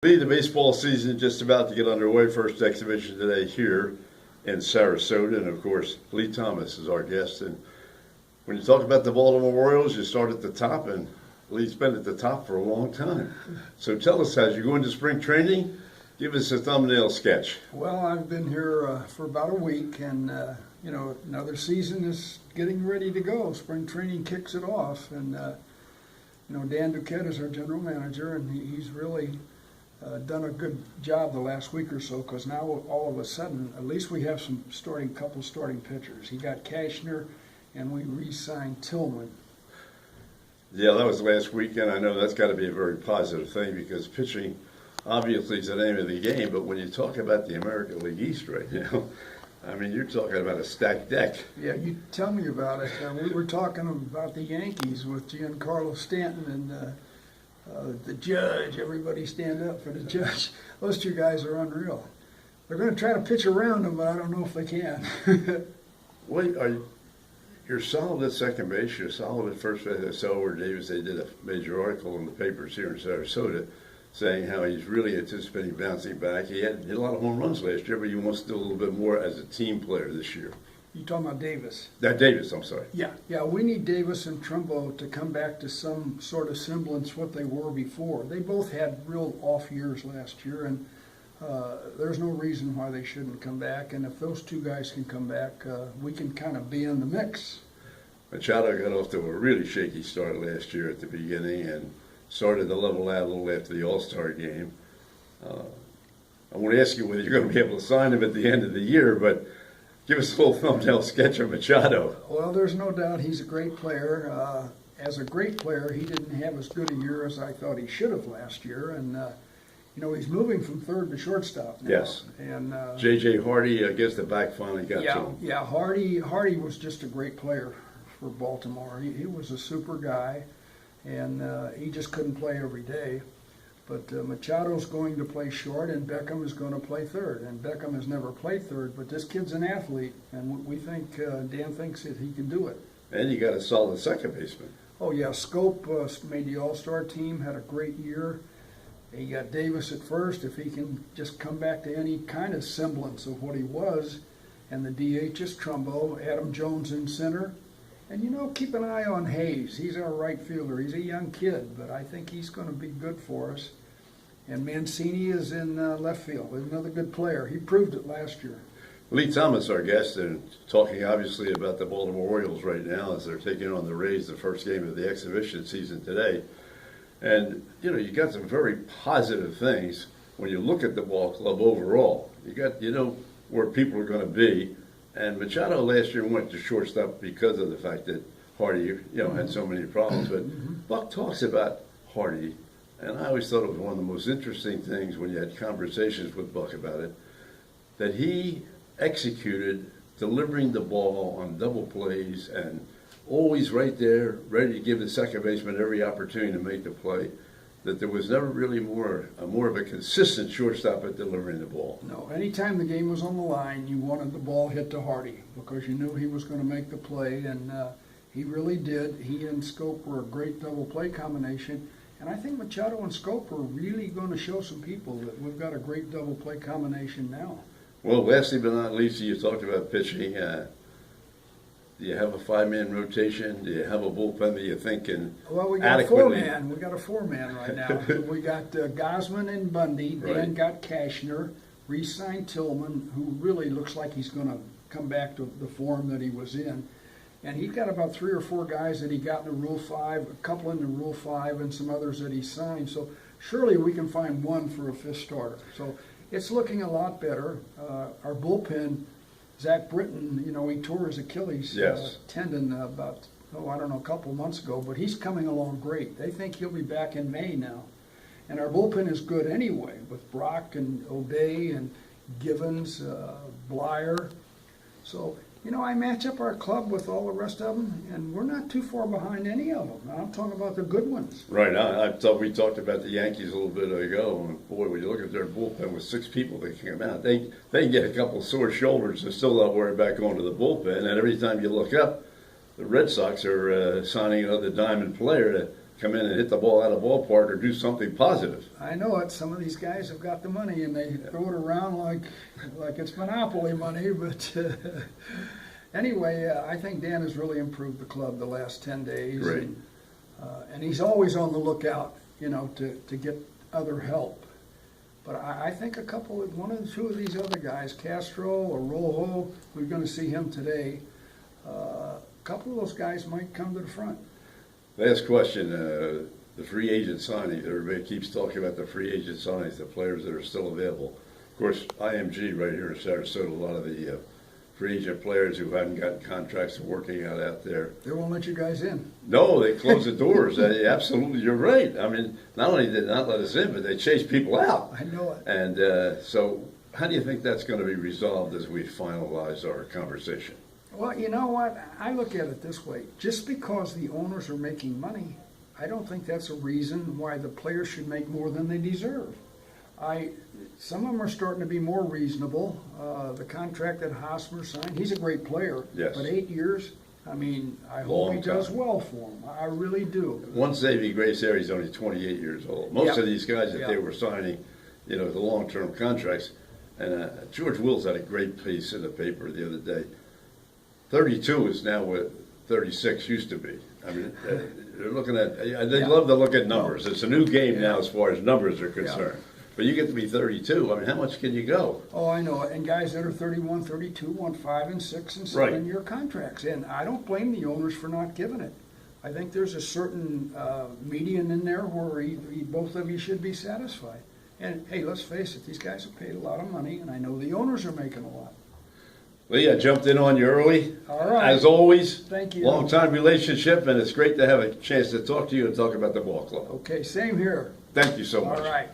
The baseball season just about to get underway. First exhibition today here in Sarasota, and of course, Lee Thomas is our guest. And when you talk about the Baltimore Orioles, you start at the top, and Lee's been at the top for a long time. So tell us, as you go into spring training, give us a thumbnail sketch. Well, I've been here for about a week, and another season is getting ready to go. Spring training kicks it off, and Dan Duquette is our general manager, and he's really done a good job the last week or so, because now all of a sudden, at least we have some couple starting pitchers. He got Kashner, and we re-signed Tillman. Yeah, that was last weekend. I know that's got to be a very positive thing, because pitching obviously is the name of the game, but when you talk about the American League East right now, I mean, you're talking about a stacked deck. Yeah, you tell me about it. We were talking about the Yankees with Giancarlo Stanton and the judge. Everybody stand up for the judge. Those two guys are unreal. They're going to try to pitch around them, but I don't know if they can. You're solid at second base. You're solid at first base. I saw where Davis, they did a major article in the papers here in Sarasota saying how he's really anticipating bouncing back. He hit a lot of home runs last year, but he wants to do a little bit more as a team player this year. You talking about Davis? Davis, I'm sorry. Yeah, we need Davis and Trumbo to come back to some sort of semblance what they were before. They both had real off years last year, and there's no reason why they shouldn't come back. And if those two guys can come back, we can kind of be in the mix. Machado got off to a really shaky start last year at the beginning and started to level out a little after the All-Star game. I want to ask you whether you're going to be able to sign him at the end of the year, but give us a little thumbnail sketch of Machado. Well, there's no doubt he's a great player. As a great player, he didn't have as good a year as I thought he should have last year. And, he's moving from third to shortstop now. Yes. And J.J. Hardy, I guess the back finally got to him. Yeah, Hardy was just a great player for Baltimore. He was a super guy, and he just couldn't play every day. But Machado's going to play short, and Beckham is going to play third. And Beckham has never played third, but this kid's an athlete, and we think Dan thinks that he can do it. And you got a solid second baseman. Oh yeah, Scope made the All-Star team, had a great year. He got Davis at first. If he can just come back to any kind of semblance of what he was, and the DH is Trumbo, Adam Jones in center. And, keep an eye on Hayes. He's our right fielder. He's a young kid, but I think he's going to be good for us. And Mancini is in left field. Another good player. He proved it last year. Lee Thomas, our guest, and talking obviously about the Baltimore Orioles right now as they're taking on the Rays, the first game of the exhibition season today. And, you got some very positive things when you look at the ball club overall. You got, where people are going to be. And Machado last year went to shortstop because of the fact that Hardy, had so many problems. But Buck talks about Hardy, and I always thought it was one of the most interesting things when you had conversations with Buck about it, that he executed delivering the ball on double plays and always right there, ready to give the second baseman every opportunity to make the play. That there was never really more of a consistent shortstop at delivering the ball. No, anytime the game was on the line, you wanted the ball hit to Hardy because you knew he was going to make the play, and he really did. He and Scope were a great double play combination, and I think Machado and Scope are really going to show some people that we've got a great double play combination now. Well, lastly but not least, you talked about pitching. Do you have a five-man rotation? Do you have a bullpen that you think can we got adequately? We got a four-man right now. We got Gosman and Bundy. Dan Right. got Kashner. Re-signed Tillman, who really looks like he's going to come back to the form that he was in. And he's got about 3 or 4 guys that he got in the Rule 5, a couple in the Rule 5, and some others that he signed. So surely we can find one for a fifth starter. So it's looking a lot better. Our bullpen, Zach Britton, he tore his Achilles tendon about, a couple months ago, but he's coming along great. They think he'll be back in May now. And our bullpen is good anyway, with Brock and O'Day and Givens, Blyer. So, I match up our club with all the rest of them, and we're not too far behind any of them. I'm talking about the good ones. Right. I thought we talked about the Yankees a little bit ago, and boy, when you look at their bullpen with 6 people that came out, they get a couple sore shoulders and still not worry about going to the bullpen. And every time you look up, the Red Sox are signing another diamond player to come in and hit the ball out of the ballpark or do something positive. I know it. Some of these guys have got the money and they throw it around like it's monopoly money. But anyway, I think Dan has really improved the club the last 10 days. Great. And he's always on the lookout, to get other help. But I think one or two of these other guys, Castro or Rojo, we're going to see him today. A couple of those guys might come to the front. Last question, the free agent signings. Everybody keeps talking about the free agent signings, the players that are still available. Of course, IMG right here in Sarasota, a lot of the free agent players who haven't gotten contracts are working out there. They won't let you guys in. No, they close the doors. Absolutely, you're right. I mean, not only did they not let us in, but they chased people out. I know it. And so how do you think that's going to be resolved as we finalize our conversation? Well, you know what? I look at it this way. Just because the owners are making money, I don't think that's a reason why the players should make more than they deserve. Some of them are starting to be more reasonable. The contract that Hosmer signed, he's a great player. Yes. But 8 years, I hope he does well for him. I really do. One saving grace there, he's only 28 years old. Most of these guys that they were signing, the long-term contracts, and George Wills had a great piece in the paper the other day. 32 is now what 36 used to be. I mean, they're looking at, they love to look at numbers. It's a new game now as far as numbers are concerned. But you get to be 32, I mean, how much can you go? Oh, I know. And guys that are 31, 32 want 5 and 6 and 7-year contracts. And I don't blame the owners for not giving it. I think there's a certain median in there where both of you should be satisfied. And, hey, let's face it, these guys have paid a lot of money, and I know the owners are making a lot. Lee, I jumped in on you early. All right. As always. Thank you. Long-time relationship, and it's great to have a chance to talk to you and talk about the ball club. Okay, same here. Thank you so much. All right.